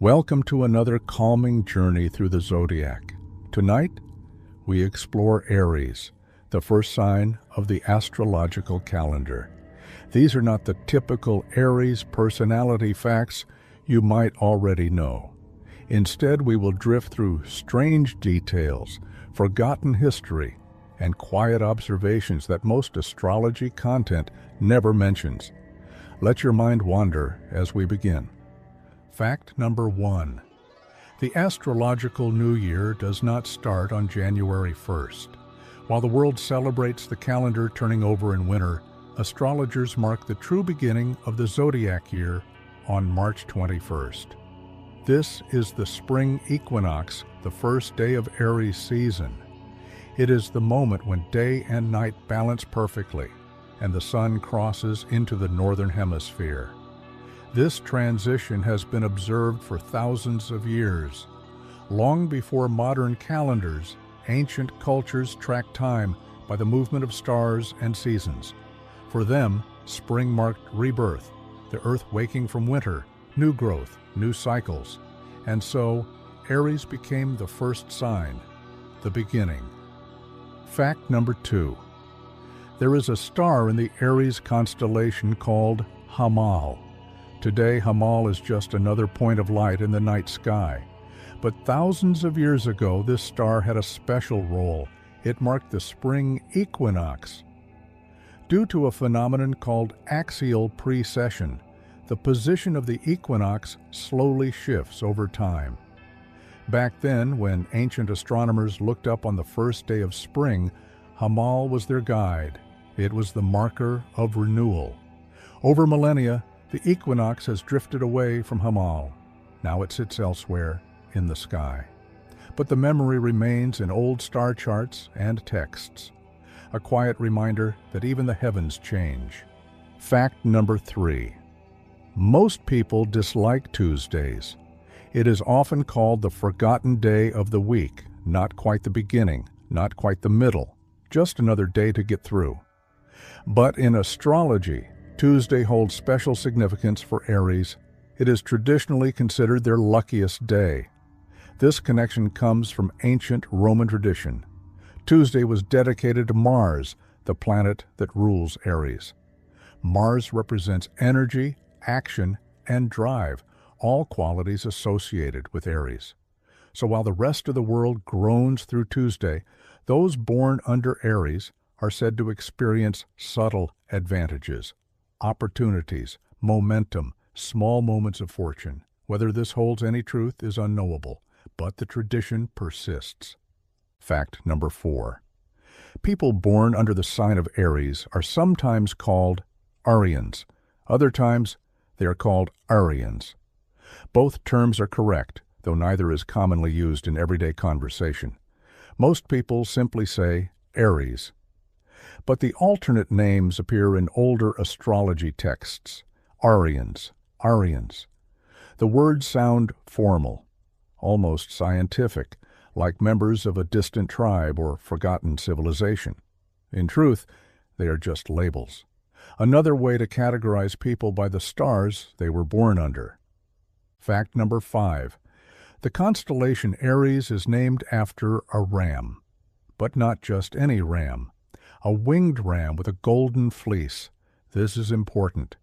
Welcome to another calming journey through the zodiac. Tonight, we explore Aries, the first sign of the astrological calendar. These are not the typical Aries personality facts you might already know. Instead, we will drift through strange details, forgotten history, and quiet observations that most astrology content never mentions. Let your mind wander as we begin. Fact number 1. The astrological new year does not start on January 1st. While the world celebrates the calendar turning over in winter, astrologers mark the true beginning of the zodiac year on March 21st. This is the spring equinox, the first day of Aries season. It is the moment when day and night balance perfectly, and the sun crosses into the northern hemisphere. This transition has been observed for thousands of years. Long before modern calendars, ancient cultures tracked time by the movement of stars and seasons. For them, spring marked rebirth, the earth waking from winter, new growth, new cycles. And so, Aries became the first sign, the beginning. Fact number 2. There is a star in the Aries constellation called Hamal. Today, Hamal is just another point of light in the night sky. But thousands of years ago, this star had a special role. It marked the spring equinox. Due to a phenomenon called axial precession, the position of the equinox slowly shifts over time. Back then, when ancient astronomers looked up on the first day of spring, Hamal was their guide. It was the marker of renewal. Over millennia, the equinox has drifted away from Hamal. Now it sits elsewhere in the sky. But the memory remains in old star charts and texts, a quiet reminder that even the heavens change. Fact number 3. Most people dislike Tuesdays. It is often called the forgotten day of the week, not quite the beginning, not quite the middle, just another day to get through. But in astrology, Tuesday holds special significance for Aries. It is traditionally considered their luckiest day. This connection comes from ancient Roman tradition. Tuesday was dedicated to Mars, the planet that rules Aries. Mars represents energy, action, and drive, all qualities associated with Aries. So while the rest of the world groans through Tuesday, those born under Aries are said to experience subtle advantages, opportunities, momentum, small moments of fortune. Whether this holds any truth is unknowable, but the tradition persists. Fact number 4. People born under the sign of Aries are sometimes called Arians. Other times, they are called Arians. Both terms are correct, though neither is commonly used in everyday conversation. Most people simply say Aries. But the alternate names appear in older astrology texts. Arians, Arians. The words sound formal, almost scientific, like members of a distant tribe or forgotten civilization. In truth, they are just labels. Another way to categorize people by the stars they were born under. Fact number 5. The constellation Aries is named after a ram. But not just any ram. A winged ram with a golden fleece. This is important.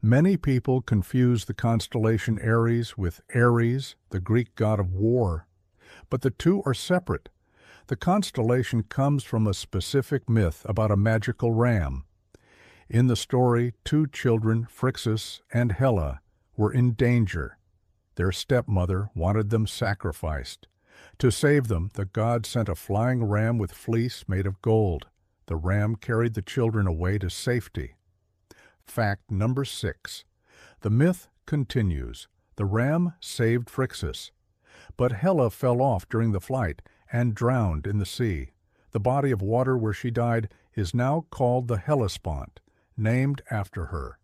Many people confuse the constellation Aries with Ares, the Greek god of war. But the two are separate. The constellation comes from a specific myth about a magical ram. In the story, two children, Phrixus and Helle, were in danger. Their stepmother wanted them sacrificed. To save them, the god sent a flying ram with fleece made of gold. The ram carried the children away to safety. Fact number 6. The myth continues. The ram saved Phrixus, but Helle fell off during the flight and drowned in the sea. The body of water where she died is now called the Hellespont, named after her.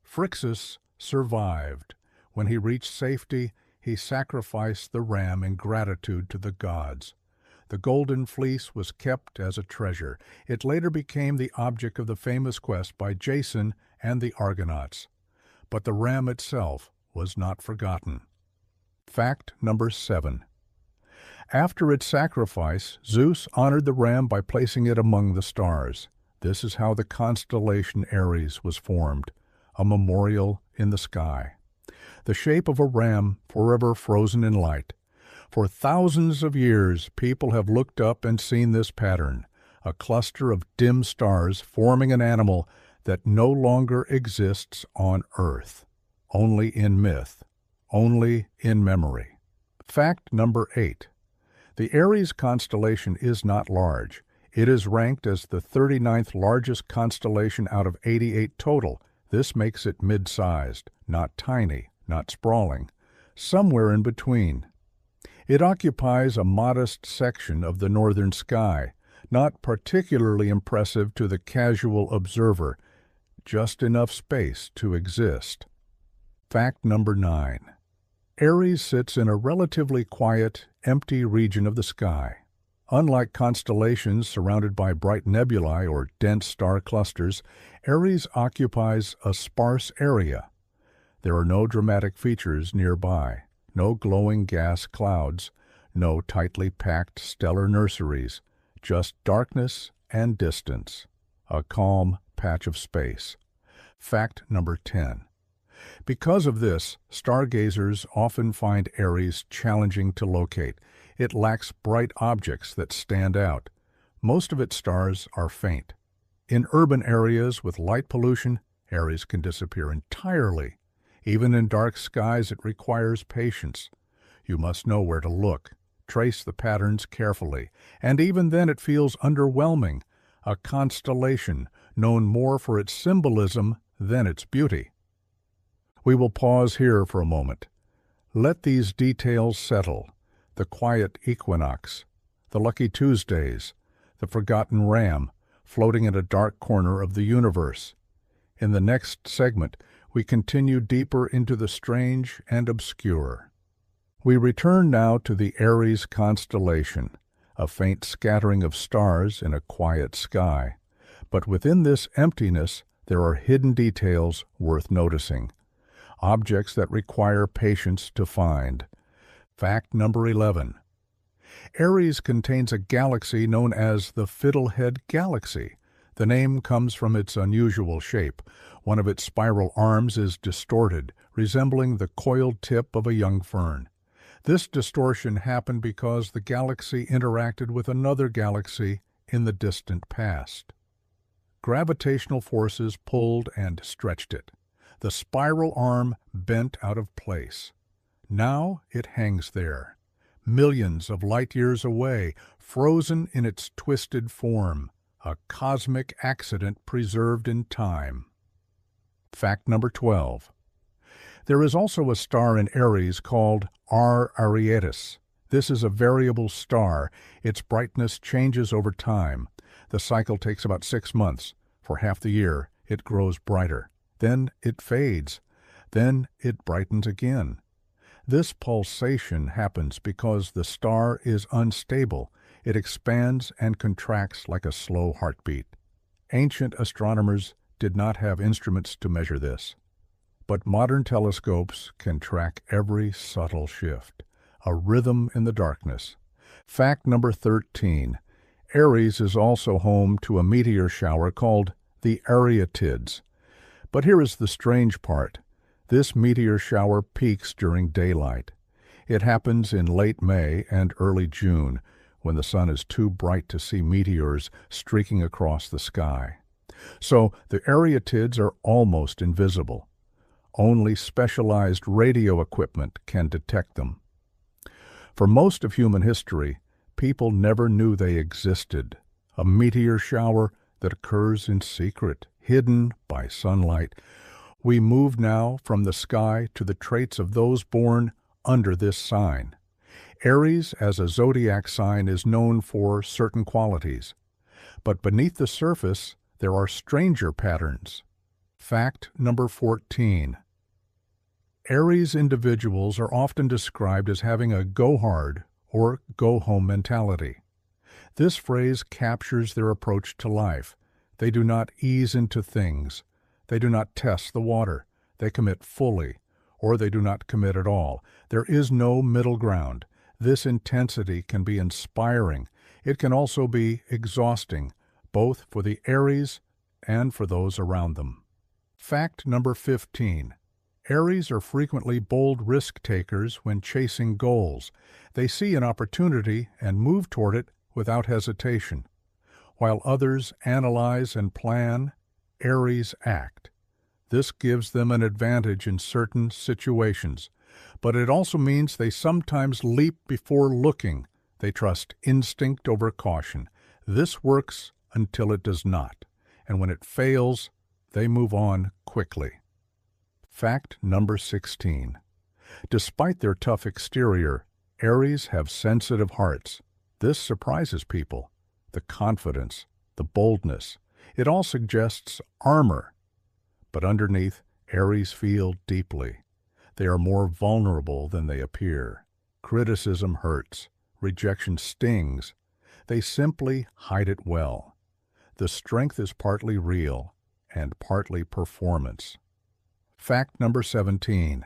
Phrixus survived. When he reached safety, he sacrificed the ram in gratitude to the gods. The golden fleece was kept as a treasure. It later became the object of the famous quest by Jason and the Argonauts. But the ram itself was not forgotten. Fact number 7. After its sacrifice, Zeus honored the ram by placing it among the stars. This is how the constellation Aries was formed, a memorial in the sky. The shape of a ram forever frozen in light. For thousands of years, people have looked up and seen this pattern, a cluster of dim stars forming an animal that no longer exists on Earth, only in myth, only in memory. Fact number 8. The Aries constellation is not large. It is ranked as the 39th largest constellation out of 88 total. This makes it mid-sized, not tiny, not sprawling, somewhere in between. It occupies a modest section of the northern sky, not particularly impressive to the casual observer, just enough space to exist. Fact number 9. Aries sits in a relatively quiet, empty region of the sky. Unlike constellations surrounded by bright nebulae or dense star clusters, Aries occupies a sparse area. There are no dramatic features nearby, no glowing gas clouds, no tightly packed stellar nurseries, just darkness and distance, a calm patch of space. Fact number 10. Because of this, stargazers often find Aries challenging to locate. It lacks bright objects that stand out. Most of its stars are faint. In urban areas with light pollution, Aries can disappear entirely. Even in dark skies, it requires patience. You must know where to look, trace the patterns carefully, and even then it feels underwhelming, a constellation known more for its symbolism than its beauty. We will pause here for a moment. Let these details settle: the quiet equinox, the lucky Tuesdays, the forgotten ram floating in a dark corner of the universe. In the next segment, we continue deeper into the strange and obscure. We return now to the Aries constellation, a faint scattering of stars in a quiet sky. But within this emptiness, there are hidden details worth noticing, objects that require patience to find. Fact number 11. Aries contains a galaxy known as the Fiddlehead Galaxy. The name comes from its unusual shape. One of its spiral arms is distorted, resembling the coiled tip of a young fern. This distortion happened because the galaxy interacted with another galaxy in the distant past. Gravitational forces pulled and stretched it. The spiral arm bent out of place. Now it hangs there, millions of light years away, frozen in its twisted form, a cosmic accident preserved in time. Fact number 12. There is also a star in Aries called R. Arietis. This is a variable star. Its brightness changes over time. The cycle takes about 6 months. For half the year, it grows brighter. Then it fades. Then it brightens again. This pulsation happens because the star is unstable. It expands and contracts like a slow heartbeat. Ancient astronomers did not have instruments to measure this. But modern telescopes can track every subtle shift, a rhythm in the darkness. Fact number 13. Aries is also home to a meteor shower called the Arietids. But here is the strange part. This meteor shower peaks during daylight. It happens in late May and early June, when the sun is too bright to see meteors streaking across the sky. So the Arietids are almost invisible. Only specialized radio equipment can detect them. For most of human history, people never knew they existed. A meteor shower that occurs in secret, hidden by sunlight. We move now from the sky to the traits of those born under this sign. Aries, as a zodiac sign, is known for certain qualities. But beneath the surface, there are stranger patterns. Fact number 14. Aries individuals are often described as having a go-hard or go-home mentality. This phrase captures their approach to life. They do not ease into things. They do not test the water. They commit fully, or they do not commit at all. There is no middle ground. This intensity can be inspiring. It can also be exhausting, both for the Aries and for those around them. Fact number 15. Aries are frequently bold risk-takers when chasing goals. They see an opportunity and move toward it without hesitation. While others analyze and plan, Aries act. This gives them an advantage in certain situations, but it also means they sometimes leap before looking. They trust instinct over caution. This works until it does not, and when it fails, they move on quickly. Fact number 16. Despite their tough exterior, Aries have sensitive hearts. This surprises people. The confidence, the boldness, it all suggests armor. But underneath, Aries feel deeply. They are more vulnerable than they appear. Criticism hurts. Rejection stings. They simply hide it well. The strength is partly real and partly performance. Fact number 17.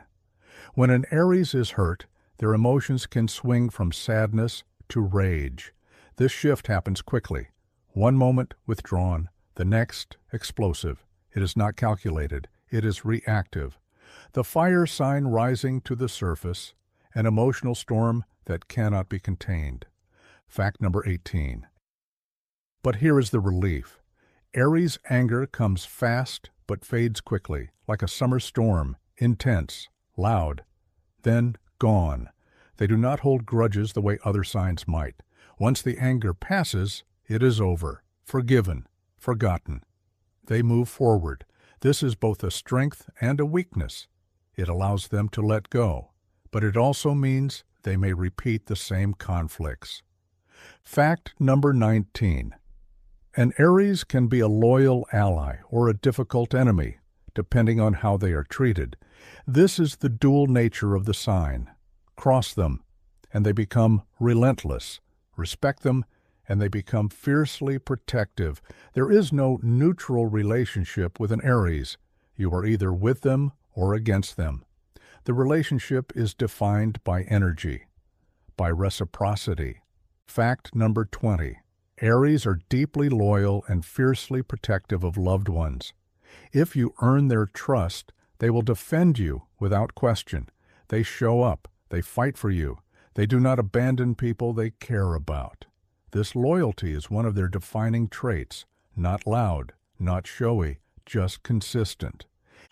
When an Aries is hurt, their emotions can swing from sadness to rage. This shift happens quickly. One moment withdrawn, the next explosive. It is not calculated. It is reactive. The fire sign rising to the surface, an emotional storm that cannot be contained. Fact number 18. But here is the relief. Aries' anger comes fast but fades quickly, like a summer storm, intense, loud, then gone. They do not hold grudges the way other signs might. Once the anger passes, it is over, forgiven, forgotten. They move forward. This is both a strength and a weakness. It allows them to let go, but it also means they may repeat the same conflicts. Fact number 19. An Aries can be a loyal ally or a difficult enemy, depending on how they are treated. This is the dual nature of the sign. Cross them, and they become relentless. Respect them, and they become fiercely protective. There is no neutral relationship with an Aries. You are either with them or against them. The relationship is defined by energy, by reciprocity. Fact number 20. Aries are deeply loyal and fiercely protective of loved ones. If you earn their trust, they will defend you without question. They show up. They fight for you. They do not abandon people they care about. This loyalty is one of their defining traits, not loud, not showy, just consistent.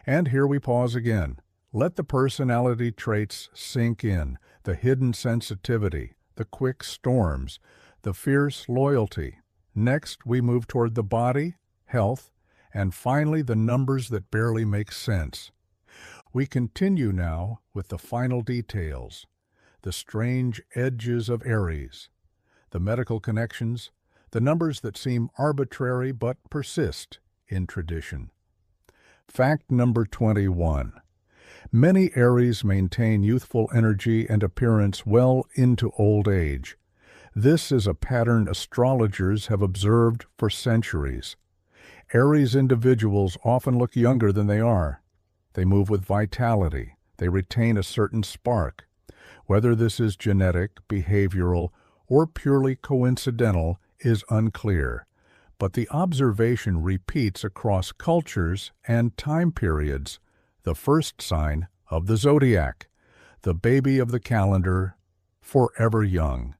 And here we pause again. Let the personality traits sink in, the hidden sensitivity, the quick storms, the fierce loyalty. Next, we move toward the body, health, and finally the numbers that barely make sense. We continue now with the final details, the strange edges of Aries, the medical connections, the numbers that seem arbitrary but persist in tradition. Fact number 21. Many Aries maintain youthful energy and appearance well into old age. This is a pattern astrologers have observed for centuries. Aries individuals often look younger than they are. They move with vitality. They retain a certain spark. Whether this is genetic, behavioral, or purely coincidental is unclear, but the observation repeats across cultures and time periods. The first sign of the zodiac, the baby of the calendar, forever young.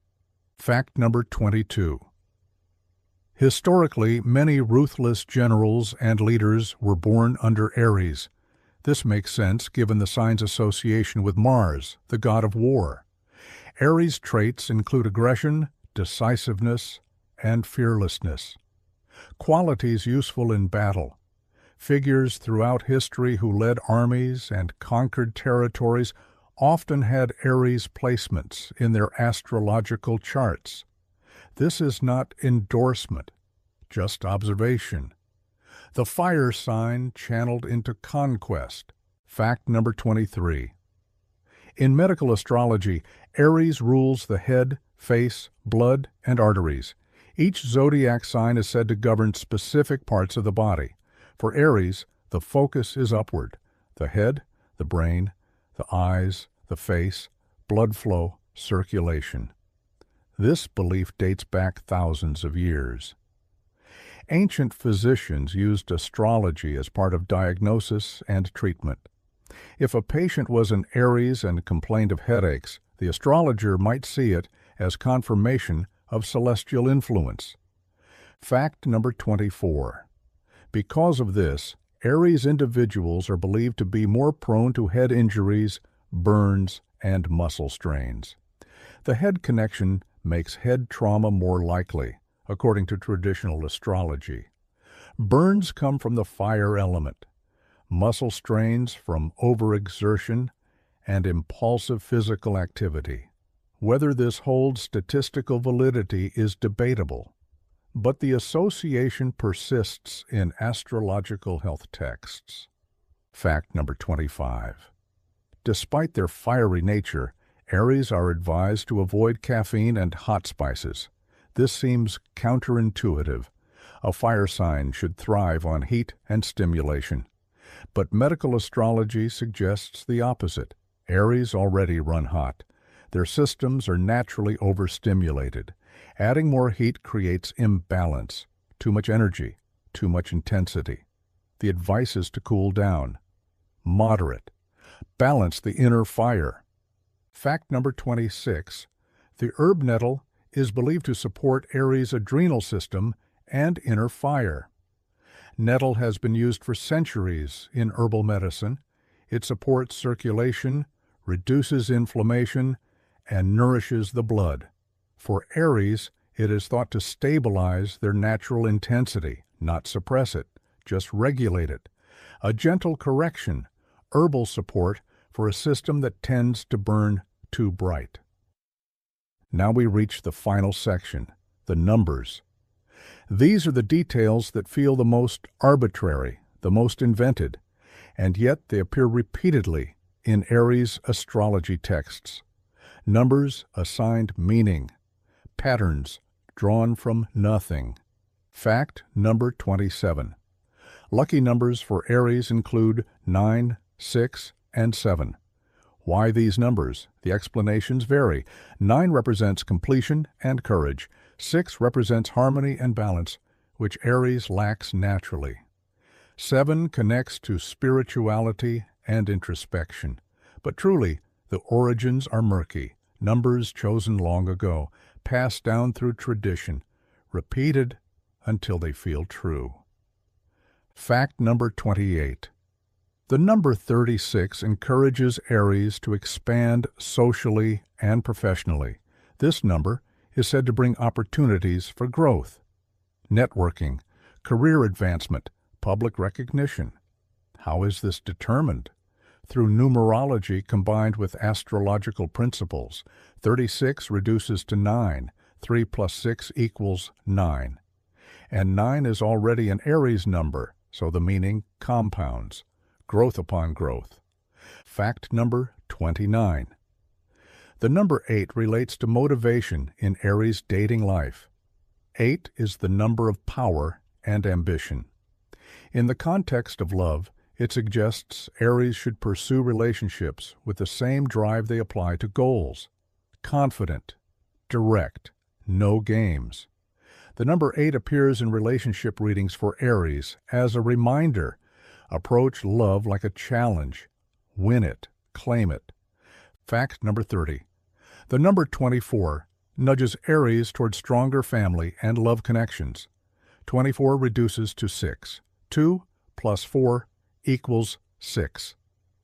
Fact number 22. Historically, many ruthless generals and leaders were born under Aries. This makes sense given the sign's association with Mars, the god of war. Aries traits include aggression, decisiveness, and fearlessness. Qualities useful in battle. Figures throughout history who led armies and conquered territories often had Aries placements in their astrological charts. This is not endorsement, just observation. The fire sign channeled into conquest. Fact number 23. In medical astrology, Aries rules the head, face, blood, and arteries. Each zodiac sign is said to govern specific parts of the body. For Aries, the focus is upward. The head, the brain, the eyes, the face, blood flow, circulation. This belief dates back thousands of years. Ancient physicians used astrology as part of diagnosis and treatment. If a patient was an Aries and complained of headaches, the astrologer might see it as confirmation of celestial influence. Fact number 24. Because of this, Aries individuals are believed to be more prone to head injuries, burns, and muscle strains. The head connection makes head trauma more likely, according to traditional astrology. Burns come from the fire element, muscle strains from overexertion and impulsive physical activity. Whether this holds statistical validity is debatable, but the association persists in astrological health texts. Fact number 25. Despite their fiery nature, Aries are advised to avoid caffeine and hot spices. This seems counterintuitive. A fire sign should thrive on heat and stimulation. But medical astrology suggests the opposite. Aries already run hot. Their systems are naturally overstimulated. Adding more heat creates imbalance, too much energy, too much intensity. The advice is to cool down. Moderate. Balance the inner fire. Fact number 26. The herb nettle is believed to support Aries' adrenal system and inner fire. Nettle has been used for centuries in herbal medicine. It supports circulation, reduces inflammation, and nourishes the blood. For Aries, it is thought to stabilize their natural intensity, not suppress it, just regulate it. A gentle correction, herbal support for a system that tends to burn too bright. Now we reach the final section, the numbers. These are the details that feel the most arbitrary, the most invented, and yet they appear repeatedly in Aries astrology texts. Numbers assigned meaning, patterns drawn from nothing. Fact number 27. Lucky numbers for Aries include 9, 6, and 7. Why these numbers? The explanations vary. 9 represents completion and courage. 6 represents harmony and balance, which Aries lacks naturally. 7 connects to spirituality and introspection. But truly, the origins are murky. Numbers chosen long ago, passed down through tradition, repeated until they feel true. Fact number 28. The number 36 encourages Aries to expand socially and professionally. This number is said to bring opportunities for growth, networking, career advancement, public recognition. How is this determined? Through numerology combined with astrological principles. 36 reduces to 9. 3 plus 6 equals 9. And 9 is already an Aries number, so the meaning compounds. Growth upon growth. Fact number 29. The number 8 relates to motivation in Aries' dating life. 8 is the number of power and ambition. In the context of love, it suggests Aries should pursue relationships with the same drive they apply to goals. Confident, direct, no games. The number 8 appears in relationship readings for Aries as a reminder. Approach love like a challenge. Win it. Claim it. Fact number 30. The number 24 nudges Aries toward stronger family and love connections. 24 reduces to 6. 2 plus 4 equals 6.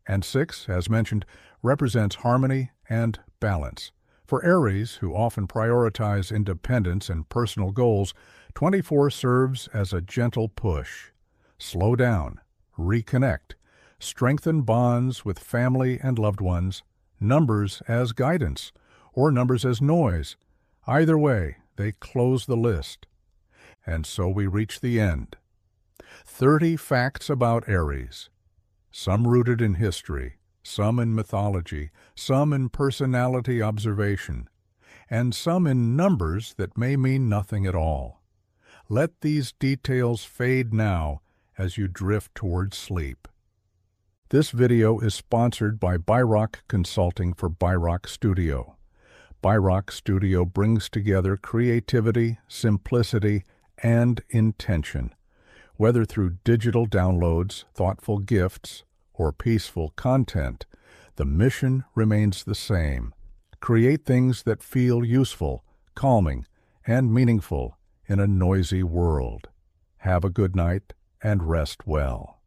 And 6, as mentioned, represents harmony and balance. For Aries, who often prioritize independence and personal goals, 24 serves as a gentle push. Slow down. Reconnect, strengthen bonds with family and loved ones, numbers as guidance, or numbers as noise. Either way, they close the list. And so we reach the end. 30 facts about Aries, some rooted in history, some in mythology, some in personality observation, and some in numbers that may mean nothing at all. Let these details fade now as you drift towards sleep. This video is sponsored by Byrock Consulting for Byrock Studio. Byrock Studio brings together creativity, simplicity, and intention. Whether through digital downloads, thoughtful gifts, or peaceful content, the mission remains the same. Create things that feel useful, calming, and meaningful in a noisy world. Have a good night and rest well.